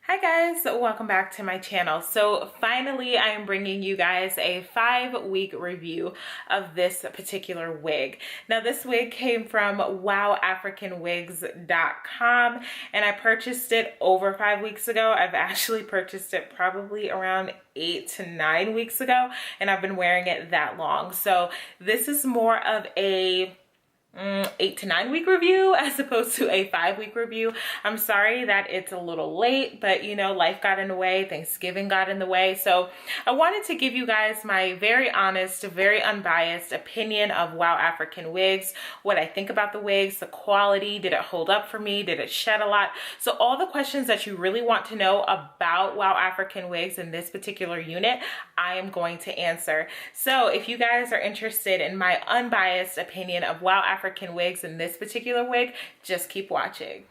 Hi guys, welcome back to my channel. So finally I am bringing you guys a 5-week review of this particular wig. Now this wig came from WowAfricanWigs.com and I purchased it over 5 weeks ago. I've actually purchased it probably around 8 to 9 weeks ago and I've been wearing it that long. So this is more of a 8 to 9 week review as opposed to a 5-week review. I'm sorry that it's a little late, but you know, life got in the way, Thanksgiving got in the way. So I wanted to give you guys my very honest, very unbiased opinion of Wow African Wigs, what I think about the wigs, the quality, did it hold up for me, did it shed a lot? So all the questions that you really want to know about Wow African Wigs in this particular unit, I am going to answer. So if you guys are interested in my unbiased opinion of Wow African Wigs in this particular wig, just keep watching.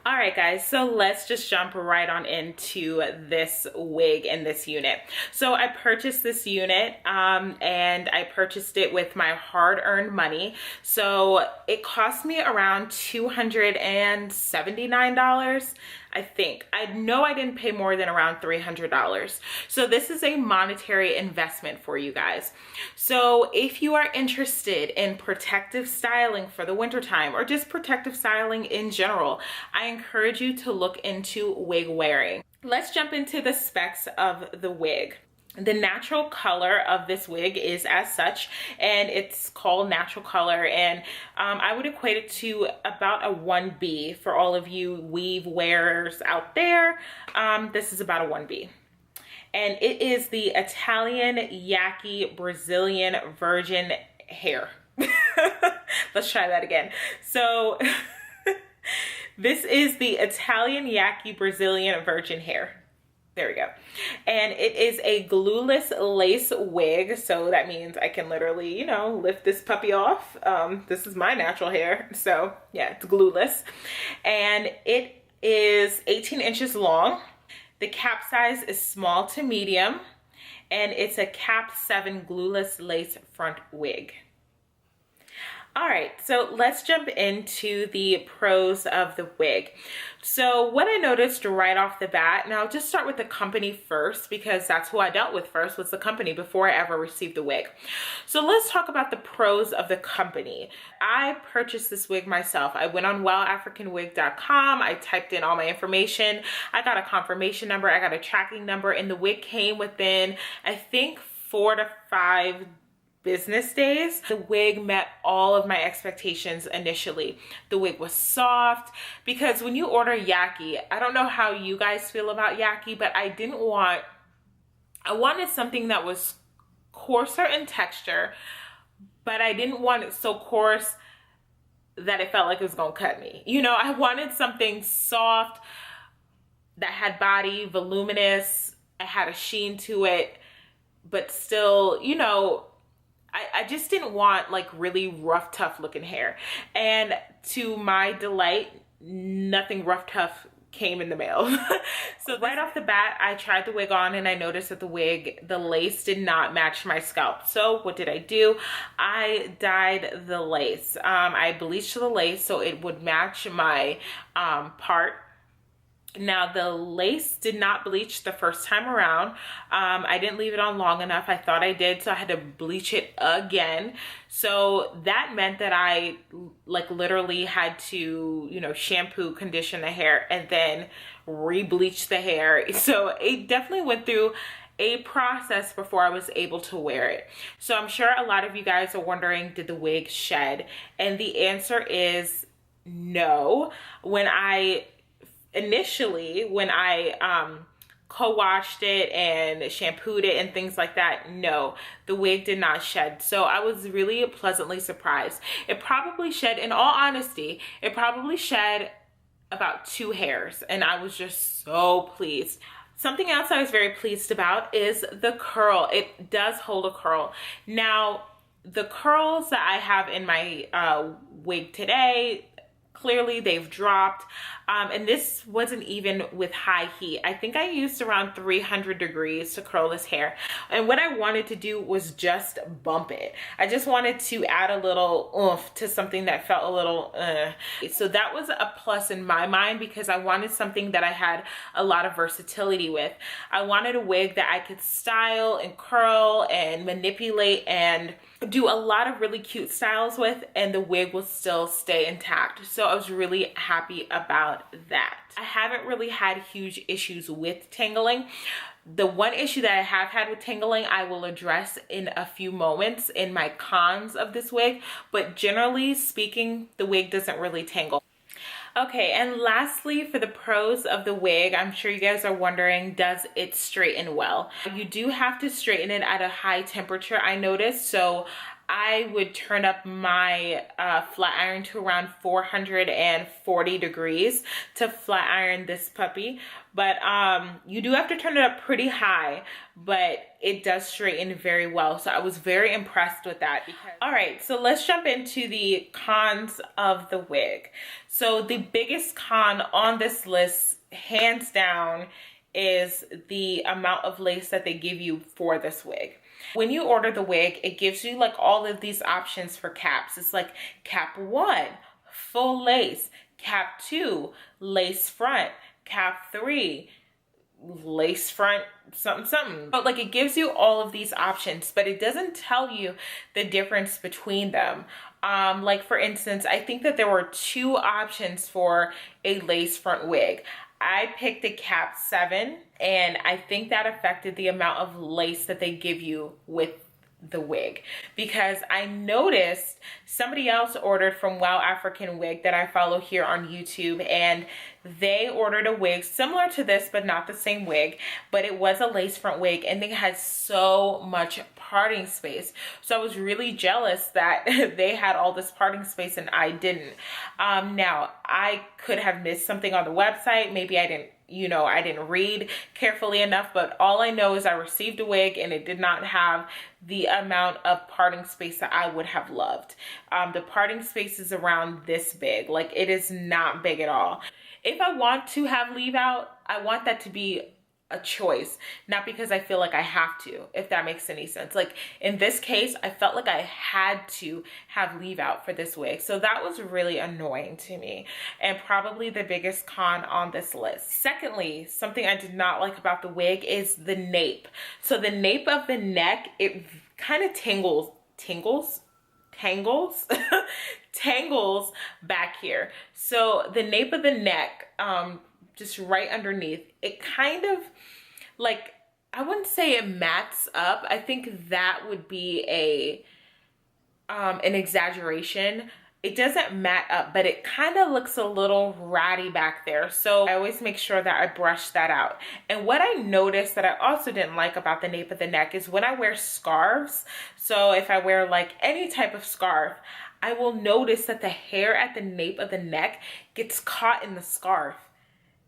All right guys, so let's just jump right on into this wig and this unit. So I purchased this unit and I purchased it with my hard-earned money. So it cost me around $279, I think. I know I didn't pay more than around $300. So this is a monetary investment for you guys. So if you are interested in protective styling for the wintertime or just protective styling in general, I encourage you to look into wig wearing. Let's jump into the specs of the wig. The natural color of this wig is as such, and it's called natural color, and I would equate it to about a 1B for all of you weave wearers out there. This is about a 1B. And it is the Italian YAKI Brazilian virgin hair. Let's try that again. So this is the Italian YAKI Brazilian virgin hair. There we go. And it is a glueless lace wig. So that means I can literally, you know, lift this puppy off. This is my natural hair. So yeah, it's glueless. And it is 18 inches long. The cap size is small to medium. And it's a cap 7 glueless lace front wig. All right, so let's jump into the pros of the wig. So what I noticed right off the bat, and I'll just start with the company first because that's who I dealt with first, was the company before I ever received the wig. So let's talk about the pros of the company. I purchased this wig myself. I went on wowafricanwig.com. I typed in all my information. I got a confirmation number. I got a tracking number, and the wig came within, I think, 4 to 5 business days. The wig met all of my expectations initially. The wig was soft because when you order YAKI, I don't know how you guys feel about YAKI, but I wanted something that was coarser in texture, but I didn't want it so coarse that it felt like it was gonna cut me. You know, I wanted something soft that had body, voluminous, I had a sheen to it, but still, you know, I just didn't want like really rough, tough looking hair. And to my delight, nothing rough, tough came in the mail. So right off the bat, I tried the wig on and I noticed that the lace did not match my scalp. So what did I do? I dyed the lace. I bleached the lace so it would match my part. Now the lace did not bleach the first time around. I didn't leave it on long enough. I thought I did, so I had to bleach it again. So that meant that I like literally had to, you know, shampoo, condition the hair, and then re-bleach the hair. So it definitely went through a process before I was able to wear it. So I'm sure a lot of you guys are wondering, did the wig shed? And the answer is no. Initially, when I co-washed it and shampooed it and things like that, no, the wig did not shed. So I was really pleasantly surprised. It probably shed, in all honesty, it probably shed about 2 hairs, and I was just so pleased. Something else I was very pleased about is the curl. It does hold a curl. Now, the curls that I have in my wig today, clearly they've dropped. And this wasn't even with high heat. I think I used around 300 degrees to curl this hair. And what I wanted to do was just bump it. I just wanted to add a little oomph to something that felt a little So that was a plus in my mind, because I wanted something that I had a lot of versatility with. I wanted a wig that I could style and curl and manipulate and do a lot of really cute styles with, and the wig will still stay intact. So I was really happy about that. I haven't really had huge issues with tangling. The one issue that I have had with tangling, I will address in a few moments in my cons of this wig, but generally speaking, the wig doesn't really tangle. Okay, and lastly, for the pros of the wig, I'm sure you guys are wondering, does it straighten well? You do have to straighten it at a high temperature, I noticed. So I would turn up my flat iron to around 440 degrees to flat iron this puppy. But you do have to turn it up pretty high, but it does straighten very well. So I was very impressed with that. All right, so let's jump into the cons of the wig. So the biggest con on this list, hands down, is the amount of lace that they give you for this wig. When you order the wig, it gives you like all of these options for caps. It's like cap 1, full lace, cap 2, lace front, cap 3, lace front, something. But like, it gives you all of these options, but it doesn't tell you the difference between them. Like for instance, I think that there were 2 options for a lace front wig. I picked a cap 7, and I think that affected the amount of lace that they give you with the wig, because I noticed somebody else ordered from Wow African Wig that I follow here on YouTube, and they ordered a wig similar to this but not the same wig, but it was a lace front wig, and they had so much parting space. So I was really jealous that they had all this parting space and I didn't. Now I could have missed something on the website. Maybe I didn't read carefully enough, but all I know is I received a wig and it did not have the amount of parting space that I would have loved. The parting space is around this big. Like, it is not big at all. If I want to have leave out, I want that to be a choice, not because I feel like I have to, if that makes any sense. Like in this case, I felt like I had to have leave out for this wig. So that was really annoying to me, and probably the biggest con on this list. Secondly, something I did not like about the wig is the nape. So the nape of the neck, it kind of tangles back here. So the nape of the neck, just right underneath, it kind of, like, I wouldn't say it mats up. I think that would be an exaggeration. It doesn't mat up, but it kind of looks a little ratty back there. So I always make sure that I brush that out. And what I noticed that I also didn't like about the nape of the neck is when I wear scarves. So if I wear like any type of scarf, I will notice that the hair at the nape of the neck gets caught in the scarf.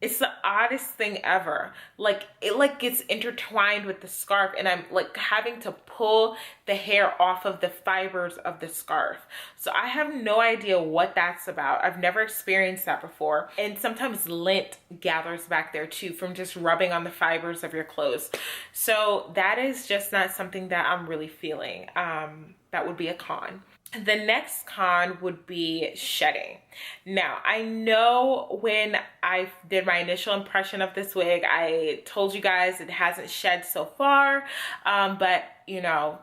It's the oddest thing ever. Like, it like gets intertwined with the scarf, and I'm like having to pull the hair off of the fibers of the scarf. So I have no idea what that's about. I've never experienced that before. And sometimes lint gathers back there too from just rubbing on the fibers of your clothes. So that is just not something that I'm really feeling. That would be a con. The next con would be shedding. Now, I know when I did my initial impression of this wig, I told you guys it hasn't shed so far, but you know,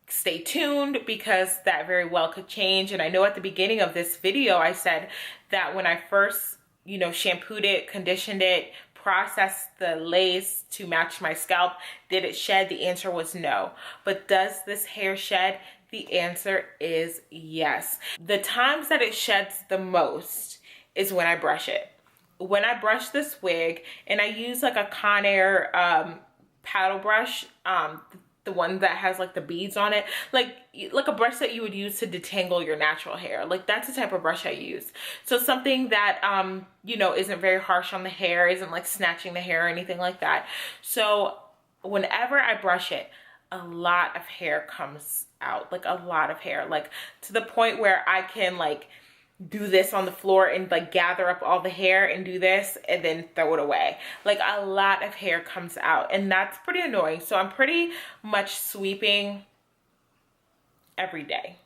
stay tuned because that very well could change. And I know at the beginning of this video, I said that when I first, you know, shampooed it, conditioned it, processed the lace to match my scalp, did it shed? The answer was no. But does this hair shed? The answer is yes. The times that it sheds the most is when I brush it. When I brush this wig, and I use like a Conair paddle brush, the one that has like the beads on it, like a brush that you would use to detangle your natural hair. Like, that's the type of brush I use. So something that, you know, isn't very harsh on the hair, isn't like snatching the hair or anything like that. So whenever I brush it, a lot of hair comes out, like a lot of hair, like to the point where I can like do this on the floor and like gather up all the hair and do this and then throw it away. Like a lot of hair comes out and that's pretty annoying. So I'm pretty much sweeping every day.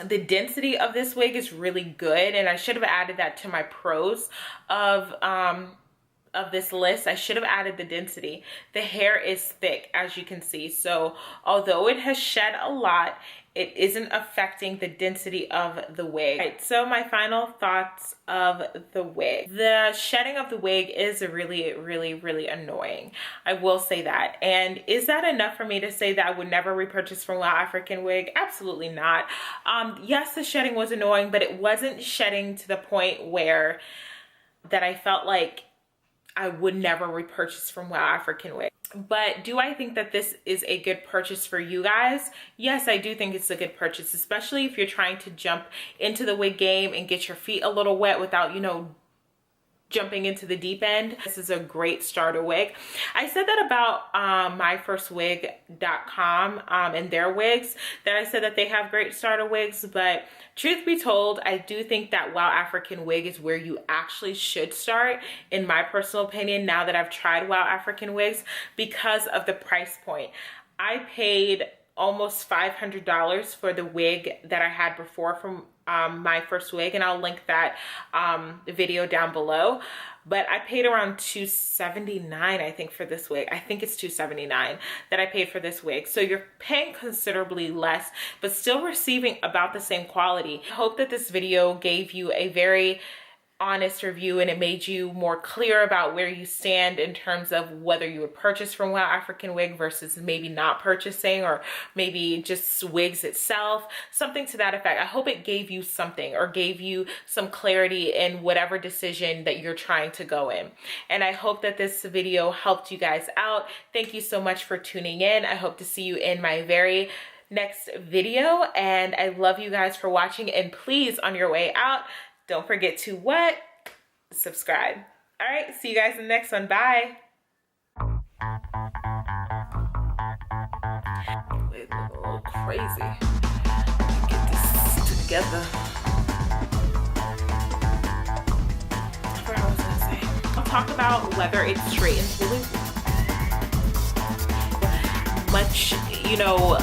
The density of this wig is really good, and I should have added that to my pros of this list. I should have added the density. The hair is thick, as you can see. So although it has shed a lot, it isn't affecting the density of the wig. All right, so my final thoughts of the wig. The shedding of the wig is really, really, really annoying. I will say that. And is that enough for me to say that I would never repurchase from Wow African Wig? Absolutely not. Yes, the shedding was annoying, but it wasn't shedding to the point where that I felt like I would never repurchase from Wow African Wig. But do I think that this is a good purchase for you guys? Yes, I do think it's a good purchase, especially if you're trying to jump into the wig game and get your feet a little wet without, you know, jumping into the deep end. This is a great starter wig. I said that about myfirstwig.com and their wigs, that I said that they have great starter wigs, but truth be told, I do think that Wow African Wig is where you actually should start, in my personal opinion, now that I've tried Wow African Wigs, because of the price point. I paid almost $500 for the wig that I had before from My First Wig, and I'll link that video down below. But I paid around $279, I think, for this wig. I think it's $279 that I paid for this wig. So you're paying considerably less, but still receiving about the same quality. I hope that this video gave you a very honest review and it made you more clear about where you stand in terms of whether you would purchase from Wow African Wig versus maybe not purchasing, or maybe just wigs itself, something to that effect. I hope it gave you something, or gave you some clarity in whatever decision that you're trying to go in. And I hope that this video helped you guys out. Thank you so much for tuning in. I hope to see you in my very next video, and I love you guys for watching. And please, on your way out, don't forget to what? Subscribe. All right, see you guys in the next one. Bye. Wait, look a little crazy. Get this together. I forgot what I was gonna say. I'll talk about whether it straightens really much, you know,